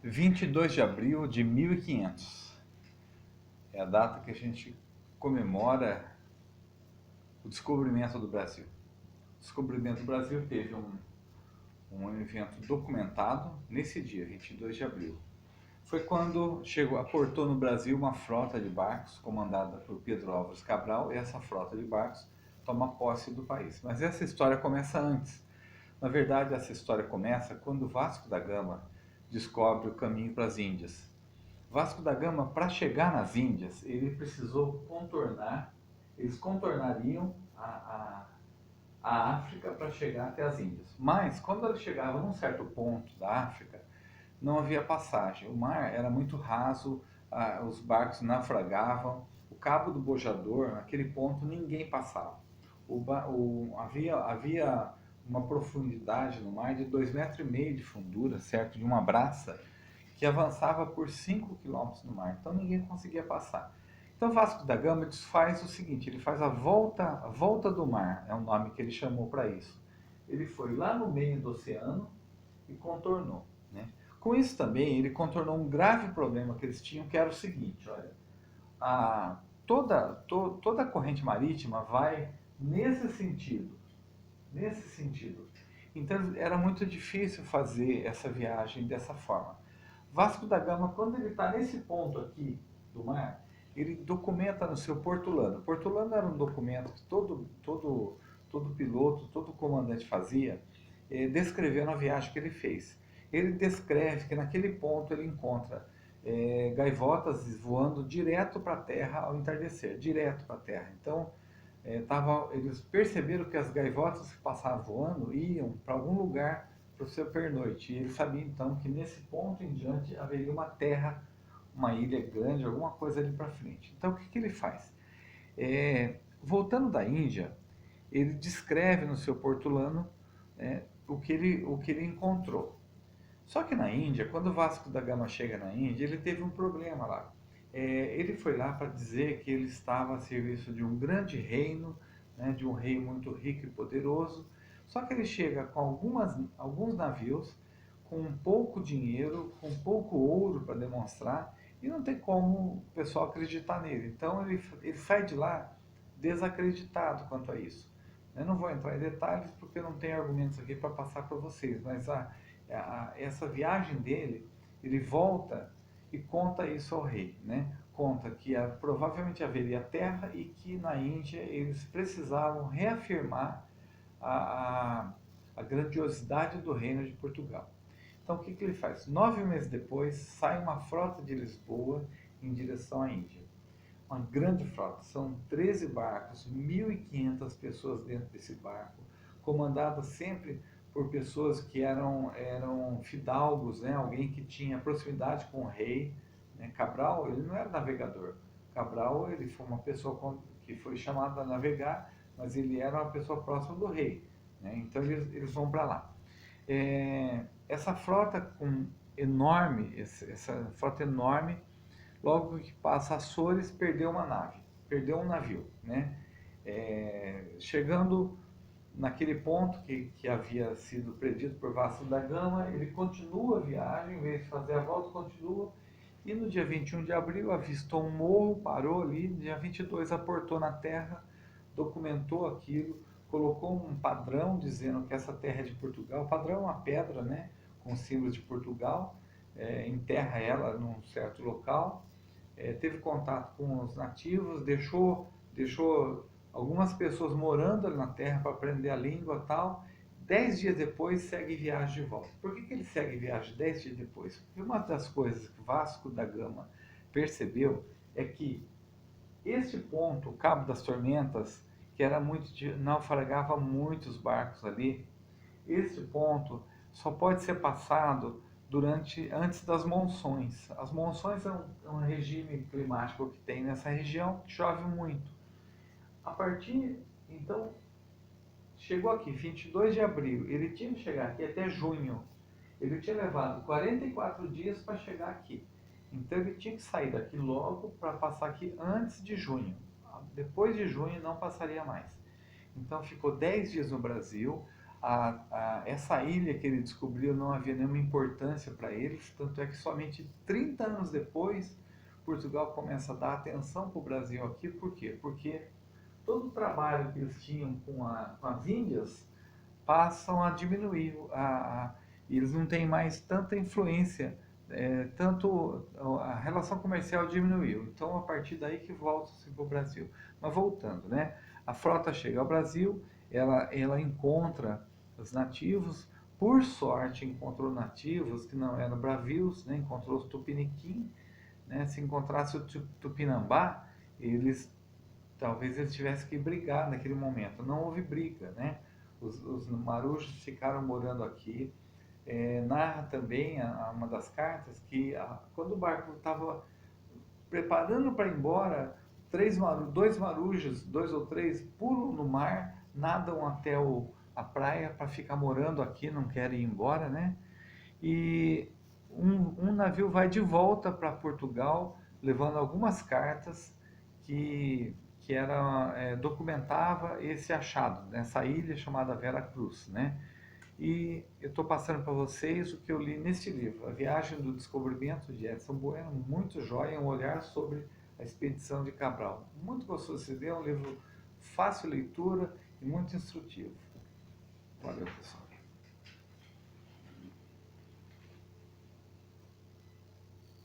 22 de abril de 1500. É a data que a gente comemora o descobrimento do Brasil. O descobrimento do Brasil teve um evento documentado nesse dia, 22 de abril. Foi quando aportou no Brasil uma frota de barcos comandada por Pedro Álvares Cabral, e essa frota de barcos toma posse do país. Mas essa história começa antes. Na verdade, essa história começa quando Vasco da Gama descobre o caminho para as Índias. Vasco da Gama, para chegar nas Índias, ele precisou eles contornariam a África para chegar até as Índias. Mas, quando ele chegava num certo ponto da África, não havia passagem. O mar era muito raso, os barcos naufragavam, o Cabo do Bojador, naquele ponto, ninguém passava. Havia uma profundidade no mar de 2,5 metros de fundura, certo? De uma braça, que avançava por 5 quilômetros no mar. Então ninguém conseguia passar. Então Vasco da Gama faz o seguinte, ele faz a volta do mar, é o nome que ele chamou para isso. Ele foi lá no meio do oceano e contornou, né? Com isso também ele contornou um grave problema que eles tinham, que era o seguinte, olha, toda a corrente marítima vai nesse sentido, nesse sentido. Então era muito difícil fazer essa viagem dessa forma. Vasco da Gama, quando ele está nesse ponto aqui do mar, ele documenta no seu Portulano. Portulano era um documento que todo piloto, todo comandante fazia, descrevendo a viagem que ele fez. Ele descreve que naquele ponto ele encontra gaivotas voando direto para a terra ao entardecer, direto para a terra. Então, eles perceberam que as gaivotas que passavam voando iam para algum lugar para o seu pernoite. E ele sabia então que nesse ponto em diante haveria uma terra, uma ilha grande, alguma coisa ali para frente. Então o que ele faz? Voltando da Índia, ele descreve no seu Portulano o que ele encontrou. Só que na Índia, quando Vasco da Gama chega na Índia, ele teve um problema lá. Ele foi lá para dizer que ele estava a serviço de um grande reino, né, de um rei muito rico e poderoso. Só que ele chega com alguns navios, com pouco dinheiro, com pouco ouro para demonstrar, e não tem como o pessoal acreditar nele. Então ele sai de lá desacreditado quanto a isso. Eu não vou entrar em detalhes porque eu não tenho argumentos aqui para passar para vocês, mas essa viagem dele, ele volta e conta isso ao rei, né? Conta que provavelmente haveria terra e que na Índia eles precisavam reafirmar a grandiosidade do reino de Portugal. Então o que ele faz? 9 meses depois, sai uma frota de Lisboa em direção à Índia. Uma grande frota, são 13 barcos, 1.500 pessoas dentro desse barco, comandadas sempre por pessoas que eram fidalgos, né? Alguém que tinha proximidade com o rei, né? Cabral, ele não era navegador. Cabral, ele foi uma pessoa que foi chamada a navegar, mas ele era uma pessoa próxima do rei, né? Então eles vão para lá. Essa frota essa frota enorme, logo que passa Açores, perdeu uma nave, perdeu um navio, né? Chegando naquele ponto que havia sido predito por Vasco da Gama, ele continua a viagem, em vez de fazer a volta, continua, e no dia 21 de abril avistou um morro, parou ali, no dia 22 aportou na terra, documentou aquilo, colocou um padrão dizendo que essa terra é de Portugal. O padrão é uma pedra, né, com símbolos de Portugal, enterra ela num certo local, teve contato com os nativos, deixou algumas pessoas morando ali na terra para aprender a língua e tal. 10 dias depois segue viagem de volta. Por que ele segue viagem 10 dias depois? Porque uma das coisas que Vasco da Gama percebeu é que este ponto, o Cabo das Tormentas, que era naufragava muitos barcos ali, este ponto só pode ser passado antes das monções. As monções é um regime climático que tem nessa região, que chove muito. A partir, então, chegou aqui, 22 de abril, ele tinha que chegar aqui até junho. Ele tinha levado 44 dias para chegar aqui. Então ele tinha que sair daqui logo para passar aqui antes de junho. Depois de junho não passaria mais. Então ficou 10 dias no Brasil, essa ilha que ele descobriu não havia nenhuma importância para eles, tanto é que somente 30 anos depois Portugal começa a dar atenção para o Brasil aqui. Por quê? Porque todo o trabalho que eles tinham com as Índias passam a diminuir, e eles não têm mais tanta influência, tanto a relação comercial diminuiu. Então, a partir daí que volta-se para o Brasil. Mas voltando, né? A frota chega ao Brasil, ela encontra os nativos, por sorte encontrou nativos que não eram bravios, né? Encontrou os tupiniquim, né? Se encontrasse o tupinambá, eles talvez eles tivessem que brigar naquele momento. Não houve briga, né? Os marujos ficaram morando aqui. Narra também uma das cartas que quando o barco estava preparando para ir embora, dois marujos, dois ou três, pulam no mar, nadam até a praia para ficar morando aqui, não querem ir embora, né? E um navio vai de volta para Portugal, levando algumas cartas que documentava esse achado nessa ilha chamada Vera Cruz, né? E eu estou passando para vocês o que eu li neste livro, A Viagem do Descobrimento de Edson Bueno, muito jóia, um olhar sobre a expedição de Cabral. Muito gostoso de ler, é um livro fácil de leitura e muito instrutivo. Valeu, pessoal.